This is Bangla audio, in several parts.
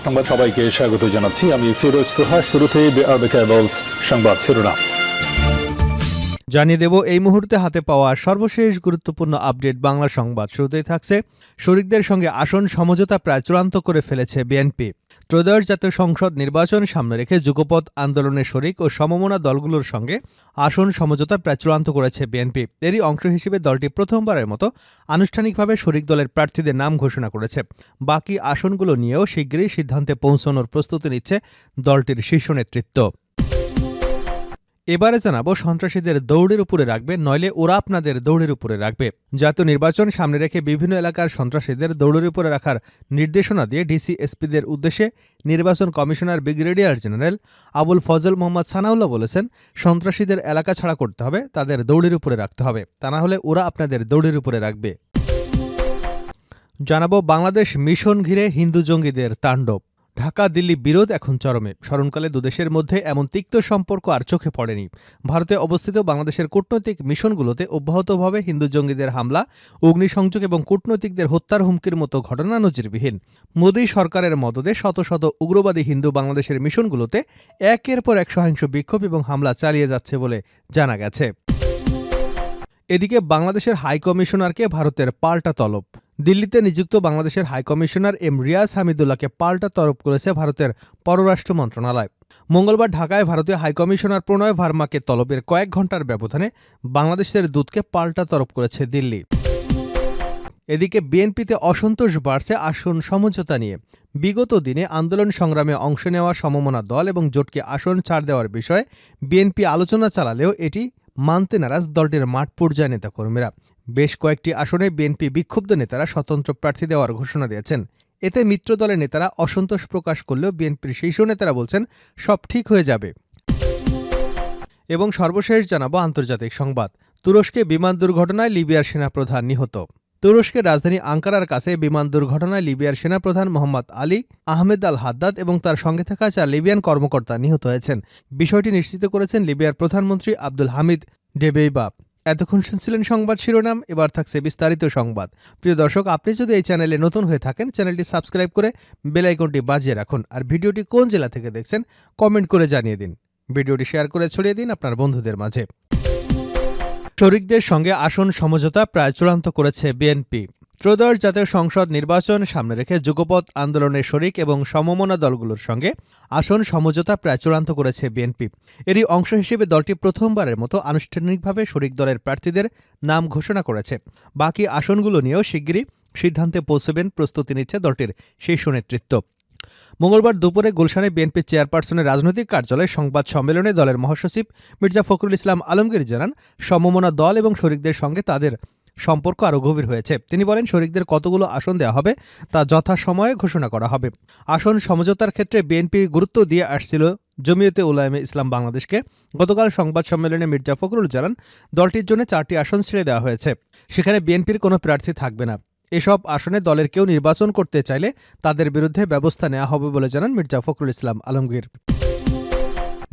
সংবাদ সবাইকে স্বাগত জানাচ্ছি। আমি ফিরোজ তোহা। শুরুতেই সংবাদ শিরোনাম জানিয়ে দেব এই মুহূর্তে হাতে পাওয়া সর্বশেষ গুরুত্বপূর্ণ আপডেট বাংলা সংবাদ। শুরুতেই থাকছে, শরিকদের সঙ্গে আসন সমঝোতা প্রায় চূড়ান্ত করে ফেলেছে বিএনপি। ত্রয়োদশ জাতীয় সংসদ নির্বাচন সামনে রেখে যুগপৎ আন্দোলনের শরিক ও সমমনা দলগুলোর সঙ্গে আসন সমঝোতা প্রায় চূড়ান্ত করেছে বিএনপি। এরই অংশ হিসেবে দলটি প্রথমবারের মতো আনুষ্ঠানিকভাবে শরিক দলের প্রার্থীদের নাম ঘোষণা করেছে। বাকি আসনগুলো নিয়েও শিগগিরই সিদ্ধান্তে পৌঁছানোর প্রস্তুতি নিচ্ছে দলটির শীর্ষ নেতৃত্ব। এবারে জানাবো, সন্ত্রাসীদের দৌড়ের উপরে রাখবে, নইলে ওরা আপনাদের দৌড়ের উপরে রাখবে। জাতীয় নির্বাচন সামনে রেখে বিভিন্ন এলাকার সন্ত্রাসীদের দৌড়ের উপরে রাখার নির্দেশনা দিয়ে ডিসি এসপিদের উদ্দেশ্যে নির্বাচন commissioner brigadier general Abul Fazal Mohammad Sanaullah বলেছেন, সন্ত্রাসীদের এলাকা ছাড়া করতে হবে, তাদের দৌড়ের উপরে রাখতে হবে, তা না হলে ওরা আপনাদের দৌড়ের উপরে রাখবে। জানাবো, বাংলাদেশ মিশন ঘিরে হিন্দু জঙ্গিদের তাণ্ডব। ঢাকা দিল্লি বিরোধ এখন চরমে। স্মরণকালে দুদেশের মধ্যে এমন তিক্ত সম্পর্ক আর চোখে পড়েনি। ভারতে অবস্থিত বাংলাদেশের কূটনৈতিক মিশনগুলোতে অব্যাহতভাবে হিন্দু জঙ্গিদের হামলা, অগ্নিসংযোগ এবং কূটনৈতিকদের হত্যার হুমকির মতো ঘটনা নজিরবিহীন। মোদী সরকারের মদদে শত শত উগ্রবাদী হিন্দু বাংলাদেশের মিশনগুলোতে একের পর এক সহিংস বিক্ষোভ এবং হামলা চালিয়ে যাচ্ছে বলে জানা গেছে। এদিকে বাংলাদেশের হাইকমিশনারকে ভারতের পাল্টা তলব। দিল্লিতে নিযুক্ত বাংলাদেশের হাইকমিশনার এম রিয়াজ হামিদুল্লাহকে পাল্টা তলব করেছে ভারতের পররাষ্ট্র মন্ত্রণালয়। মঙ্গলবার ঢাকায় ভারতীয় হাইকমিশনার প্রণয় ভার্মাকে তলবের কয়েক ঘণ্টার ব্যবধানে বাংলাদেশের দূতকে পাল্টা তলব করেছে দিল্লি। এদিকে বিএনপিতে অসন্তোষ বাড়ছে আসন সমঝোতা নিয়ে। বিগত দিনে আন্দোলন সংগ্রামে অংশ নেওয়া সমমনা দল এবং জোটকে আসন ছাড় দেওয়ার বিষয়ে বিএনপি আলোচনা চালালেও এটি মানতে নারাজ দলটির মাঠ পর্যায়ে নেতাকর্মীরা। বেশ কয়েকটি আসনে বিএনপি বিক্ষুব্ধ নেতারা স্বতন্ত্র প্রার্থী দেওয়ার ঘোষণা দিয়েছেন। এতে মিত্র দলের নেতারা অসন্তোষ প্রকাশ করলেও বিএনপির শীর্ষ নেতারা বলছেন, সব ঠিক হয়ে যাবে। এবং সর্বশেষ জানাবো আন্তর্জাতিক সংবাদ। তুরস্কে বিমান দুর্ঘটনায় লিবিয়ার সেনাপ্রধান নিহত। তুরস্কের রাজধানী আঙ্কারার কাছে বিমান দুর্ঘটনায় লিবিয়ার সেনাপ্রধান মোহাম্মদ আলী আহমেদ আল হাদ্দাদ এবং তার সঙ্গে থাকা 4 লিবিয়ান কর্মকর্তা নিহত হয়েছেন। বিষয়টি নিশ্চিত করেছেন লিবিয়ার প্রধানমন্ত্রী আব্দুল হামিদ ডেবেইবা। এতক্ষণ শুনছিলেন সংবাদ শিরোনাম, এবার থাকছে বিস্তারিত সংবাদ। প্রিয় দর্শক, আপনি যদি এই চ্যানেলে নতুন হয়ে থাকেন, চ্যানেলটি সাবস্ক্রাইব করে বেল আইকনটি বাজিয়ে রাখুন। আর ভিডিওটি কোন জেলা থেকে দেখছেন কমেন্ট করে জানিয়ে দিন। ভিডিওটি শেয়ার করে ছড়িয়ে দিন আপনার বন্ধুদের মাঝে। শরিকদের সঙ্গে আসন সমঝোতা প্রায় চূড়ান্ত করেছে বিএনপি। ত্রয়োদশ জাতীয় সংসদ নির্বাচন সামনে রেখে যুগপৎ আন্দোলনের শরিক এবং সমমনা দলগুলোর সঙ্গে আসন সমঝোতা প্রায় চূড়ান্ত করেছে বিএনপি। এরই অংশ হিসেবে দলটি প্রথমবারের মতো আনুষ্ঠানিকভাবে শরিক দলের প্রার্থীদের নাম ঘোষণা করেছে। বাকি আসনগুলো নিয়েও শিগগিরই সিদ্ধান্তে পৌঁছবেন প্রস্তুতি নিচ্ছে দলটির শীর্ষ নেতৃত্ব। মঙ্গলবার দুপুরে গুলশানে বিএনপি চেয়ারপারসনের রাজনৈতিক কার্যালয়ে সংবাদ সম্মেলনে দলের মহাসচিব মির্জা ফখরুল ইসলাম আলমগীর জানান, সমমনা দল এবং শরিকদের সঙ্গে তাদের সম্পর্ক আরও গভীর হয়েছে। তিনি বলেন, শরিকদের কতগুলো আসন দেওয়া হবে তা যথাসময়ে ঘোষণা করা হবে। আসন সমঝোতার ক্ষেত্রে বিএনপি গুরুত্ব দিয়ে আসছিল জমিয়তে উলামায়ে ইসলাম বাংলাদেশকে। গতকাল সংবাদ সম্মেলনে মির্জা ফখরুল জানান, দলটির জন্য 4টি আসন ছেড়ে দেওয়া হয়েছে। সেখানে বিএনপির কোনো প্রার্থী থাকবে না। এসব আসনে দলের কেউ নির্বাচন করতে চাইলে তাদের বিরুদ্ধে ব্যবস্থা নেওয়া হবে বলে জানান মির্জা ফখরুল ইসলাম আলমগীর।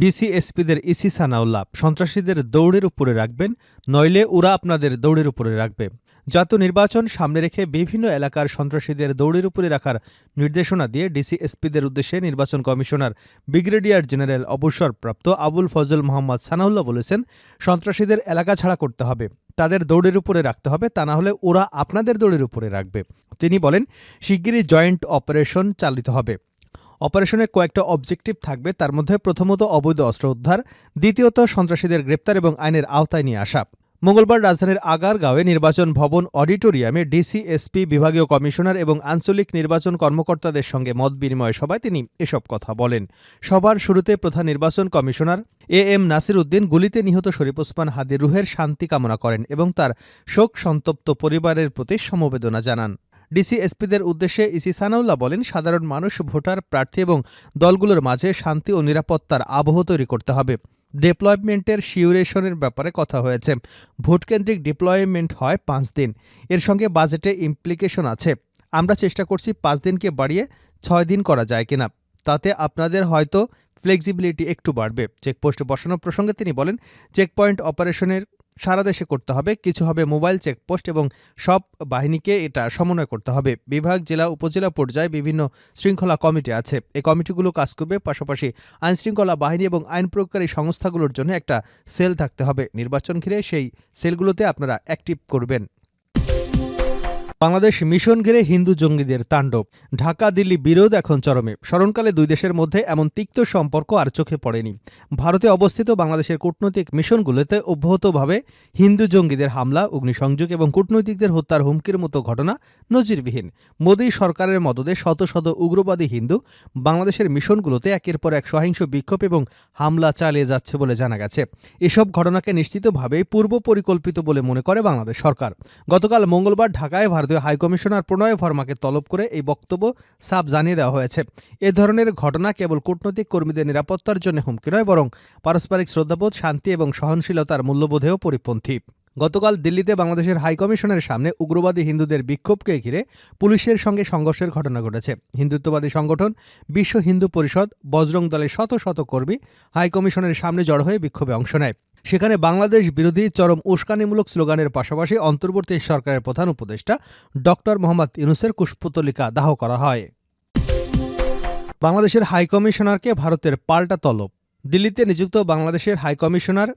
ডিসিএসপিদের ইসি সানাউল্লাহ, সন্ত্রাসীদের দৌড়ের উপরে রাখবেন, নইলে ওরা আপনাদের দৌড়ের উপরে রাখবে। জাতীয় নির্বাচন সামনে রেখে বিভিন্ন এলাকার সন্ত্রাসীদের দৌড়ের উপরে রাখার নির্দেশনা দিয়ে ডিসিএসপিদের উদ্দেশ্যে নির্বাচন কমিশনার ব্রিগেডিয়ার জেনারেল অবসরপ্রাপ্ত আবুল ফজল মোহাম্মদ সানাউল্লাহ বলেছেন, সন্ত্রাসীদের এলাকা ছাড়া করতে হবে, তাদের দৌড়ের উপরে রাখতে হবে, তা না হলে ওরা আপনাদের দৌড়ের উপরে রাখবে। তিনি বলেন, শিগগিরই জয়েন্ট অপারেশন চালিত হবে। অপারেশনে কয়েকটা অবজেক্টিভ থাকবে। তার মধ্যে প্রথমত অবৈধ অস্ত্র উদ্ধার, দ্বিতীয়ত সন্ত্রাসীদের গ্রেপ্তার এবং আইনের আওতায় নিয়ে আসা। মঙ্গলবার রাজধানীর আগারগাঁওয়ে নির্বাচন ভবন অডিটোরিয়ামে ডিসিএসপি, বিভাগীয় কমিশনার এবং আঞ্চলিক নির্বাচন কর্মকর্তাদের সঙ্গে মত বিনিময় সভায় তিনি এসব কথা বলেন। সভার শুরুতে প্রধান নির্বাচন কমিশনার এম নাসির উদ্দিন গুলিতে নিহত শরীফ ওসমান হাদির রুহের শান্তি কামনা করেন এবং তার শোক সন্তপ্ত পরিবারের প্রতি সমবেদনা জানান। ডিসিএসপিদের উদ্দেশ্যে ইসি সানাউল্লাহ বলেন, সাধারণ মানুষ, ভোটার, প্রার্থী এবং দলগুলোর মাঝে শান্তি ও নিরাপত্তার আবহ তৈরি করতে হবে। ডিপ্লয়মেন্টের শিউরেশনের ব্যাপারে কথা হয়েছে। ভোটকেন্দ্রিক ডিপ্লয়মেন্ট হয় 5 দিন। এর সঙ্গে বাজেটে ইমপ্লিকেশন আছে। আমরা চেষ্টা করছি 5 দিনকে বাড়িয়ে 6 দিন করা যায় কিনা। তাতে আপনাদের হয়তো ফ্লেক্সিবিলিটি একটু বাড়বে। চেকপোস্ট বসানোর প্রসঙ্গে তিনি বলেন, চেকপয়েন্ট অপারেশনের সারা দেশে করতে হবে, কিছু হবে মোবাইল চেকপোস্ট এবং সব বাহিনীকে এটা সমন্বয় করতে হবে। বিভাগ, জেলা, উপজেলা পর্যায়ে বিভিন্ন শৃঙ্খলা কমিটি আছে। এই কমিটিগুলো কাজ করবে, পাশাপাশি আইনশৃঙ্খলা বাহিনী এবং আইন প্রয়োগকারী সংস্থাগুলোর জন্য একটা সেল থাকতে হবে। নির্বাচন ঘিরে সেই সেলগুলোতে আপনারা অ্যাক্টিভ করবেন। বাংলাদেশ মিশন ঘিরে হিন্দু জঙ্গিদের তাণ্ডব। ঢাকা দিল্লি বিরোধ এখন চরমে। স্মরণকালে দুই দেশের মধ্যে এমন তিক্ত সম্পর্ক আর চোখে পড়েনি। ভারতে অবস্থিত বাংলাদেশের কূটনৈতিক মিশনগুলোতে অব্যাহতভাবে হিন্দু জঙ্গিদের হামলা, অগ্নিসংযোগ এবং কূটনৈতিকদের হত্যার হুমকির মতো ঘটনা নজিরবিহীন। মোদী সরকারের মদদে শত শত উগ্রবাদী হিন্দু বাংলাদেশের মিশনগুলোতে একের পর এক সহিংস বিক্ষোভ এবং হামলা চালিয়ে যাচ্ছে বলে জানা গেছে। এসব ঘটনাকে নিশ্চিতভাবে পূর্ব পরিকল্পিত বলে মনে করে বাংলাদেশ সরকার। গতকাল মঙ্গলবার ঢাকায় ভারতীয় হাইকমিশনার প্রণয় ভার্মাকে তলব করে এই বক্তব্য সাফ জানিয়ে দেওয়া হয়েছে। এ ধরনের ঘটনা কেবল কূটনৈতিক কর্মীদের নিরাপত্তার জন্য হুমকি নয়, বরং পারস্পরিক শ্রদ্ধাবোধ, শান্তি এবং সহনশীলতার মূল্যবোধেও পরিপন্থী। গতকাল দিল্লিতে বাংলাদেশের হাইকমিশনের সামনে উগ্রবাদী হিন্দুদের বিক্ষোভকে ঘিরে পুলিশের সঙ্গে সংঘর্ষের ঘটনা ঘটেছে। হিন্দুত্ববাদী সংগঠন বিশ্ব হিন্দু পরিষদ, বজরং দলের শত শত কর্মী হাইকমিশনের সামনে জড়ো হয়ে বিক্ষোভে অংশ নেয়। সেখানে বাংলাদেশ বিরোধী চরম উস্কানিমূলক স্লোগানের পাশাপাশি অন্তর্বর্তী সরকারের প্রধান উপদেষ্টা ডক্টর মোহাম্মদ ইউনূসের কুশপুতলিকা দাহ করা হয়। বাংলাদেশের হাইকমিশনারকে ভারতের পাল্টা তলব। দিল্লিতে নিযুক্ত বাংলাদেশের হাইকমিশনার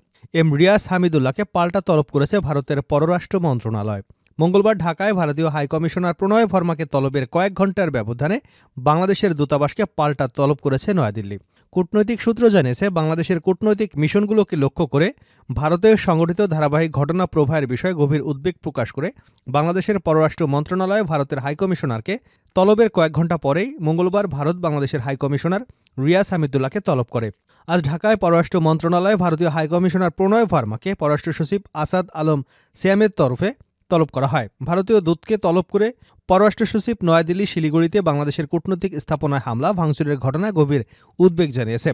রিয়াস হামিদুল্লাহকে পাল্টা তলব করেছে ভারতের পররাষ্ট্র মন্ত্রণালয়। মঙ্গলবার ঢাকায় ভারতীয় হাইকমিশনার প্রণয় ভার্মাকে তলবের কয়েক ঘণ্টার ব্যবধানে বাংলাদেশের দূতাবাসকে পাল্টা তলব করেছে নয়াদিল্লি। কূটনৈতিক সূত্র জানিয়েছে, বাংলাদেশের কূটনৈতিক মিশনগুলোকে লক্ষ্য করে ভারতে সংঘটিত ধারাবাহিক ঘটনা প্রবাহের বিষয়ে গভীর উদ্বেগ প্রকাশ করে বাংলাদেশের পররাষ্ট্র মন্ত্রণালয় ভারতের হাইকমিশনারকে তলবের কয়েক ঘণ্টা পরেই মঙ্গলবার ভারত বাংলাদেশের হাইকমিশনার রিয়াস হামিদুল্লাহকে তলব করে। আজ ঢাকায় পররাষ্ট্র মন্ত্রণালয় ভারতীয় হাইকমিশনার প্রণয় ভার্মাকে পররাষ্ট্র সচিব আসাদ আলম সিয়ামের তরফে তলব করা হয়। ভারতীয় দূতকে তলব করে পররাষ্ট্র সচিব নয়াদিল্লি, শিলিগুড়িতে বাংলাদেশের কূটনৈতিক স্থাপনায় হামলা ভাঙচুরের ঘটনায় গভীর উদ্বেগ জানিয়েছে।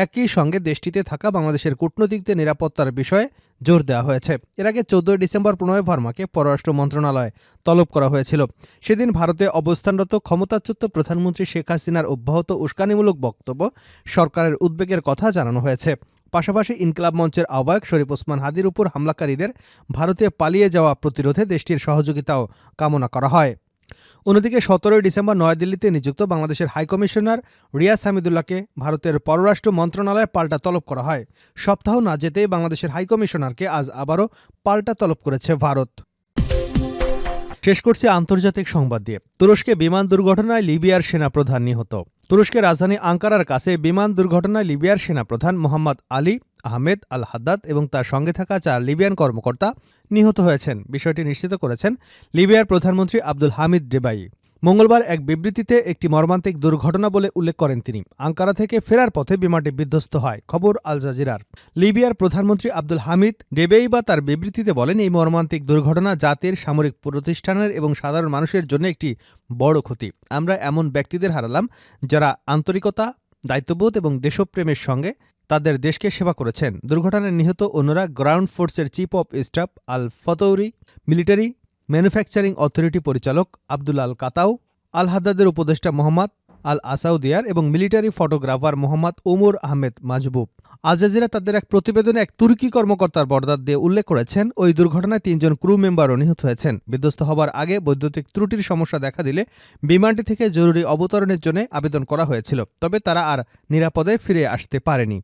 একই সঙ্গে দেশটিতে থাকা বাংলাদেশের কূটনৈতিকদের নিরাপত্তার বিষয়ে জোর দেওয়া হয়েছে। এর আগে 14 ডিসেম্বর প্রণয় ভার্মাকে পররাষ্ট্র মন্ত্রণালয় তলব করা হয়েছিল। সেদিন ভারতে অবস্থানরত ক্ষমতাচ্যুত প্রধানমন্ত্রী শেখ হাসিনার অব্যাহত উস্কানিমূলক বক্তব্য, সরকারের উদ্বেগের কথা জানানো হয়েছে। পাশাপাশি ইনকিলাব মঞ্চের আহ্বায়ক শরীফ ওসমান হাদির উপর হামলাকারীদের ভারতে পালিয়ে যাওয়া প্রতিরোধে দেশটির সহযোগিতাও কামনা করা হয়। অন্যদিকে 17 ডিসেম্বর নয়াদিল্লিতে নিযুক্ত বাংলাদেশের হাইকমিশনার রিয়াস হামিদুল্লাহকে ভারতের পররাষ্ট্র মন্ত্রণালয়ে পাল্টা তলব করা হয়। সপ্তাহ না যেতেই বাংলাদেশের হাইকমিশনারকে আজ আবারও পাল্টা তলব করেছে ভারত। শেষ করছি আন্তর্জাতিক সংবাদ দিয়ে। তুরস্কে বিমান দুর্ঘটনায় লিবিয়ার সেনাপ্রধান নিহত। তুরস্কের রাজধানী আঙ্কারার কাছে বিমান দুর্ঘটনায় লিবিয়ার সেনাপ্রধান মোহাম্মদ আলী আহমেদ আল হাদ্দাদ এবং তার সঙ্গে থাকা 4 লিবিয়ান কর্মকর্তা নিহত হয়েছেন। বিষয়টি নিশ্চিত করেছেন লিবিয়ার প্রধানমন্ত্রী আব্দুল হামিদ ডেবাই। মঙ্গলবার এক বিবৃতিতে একটি মর্মান্তিক দুর্ঘটনা বলে উল্লেখ করেন তিনি। আঙ্কারা থেকে ফেরার পথে বিমানটি বিধ্বস্ত হয়। খবর আল জাজিরার। লিবিয়ার প্রধানমন্ত্রী আব্দুল হামিদ ডেবেইবা তার বিবৃতিতে বলেন, এই মর্মান্তিক দুর্ঘটনা জাতির, সামরিক প্রতিষ্ঠানের এবং সাধারণ মানুষের জন্য একটি বড় ক্ষতি। আমরা এমন ব্যক্তিদের হারালাম যারা আন্তরিকতা, দায়িত্ববোধ এবং দেশপ্রেমের সঙ্গে তাদের দেশকে সেবা করেছেন। দুর্ঘটনায় নিহত অন্যরা গ্রাউন্ড ফোর্সের chief of staff Al Fatouri, military manufacturing authority পরিচালক আব্দুল আল কাতাউ, আল হাদ্দাদের উপদেষ্টা মোহাম্মদ আল আসাউদিয়ার এবং military photographer Mohammad Omar Ahmed Mahjoub. Al Jazeera তাদের এক প্রতিবেদনে এক তুর্কি কর্মকর্তার বর্ণনা দিয়ে উল্লেখ করেছেন, ওই দুর্ঘটনায় 3 জন ক্রু মেম্বারও নিহত হয়েছেন। বিধ্বস্ত হবার আগে বৈদ্যুতিক ত্রুটির সমস্যা দেখা দিলে বিমানটি থেকে জরুরি অবতরণের জন্য আবেদন করা হয়েছিল, তবে তারা আর নিরাপদে ফিরে আসতে পারেনি।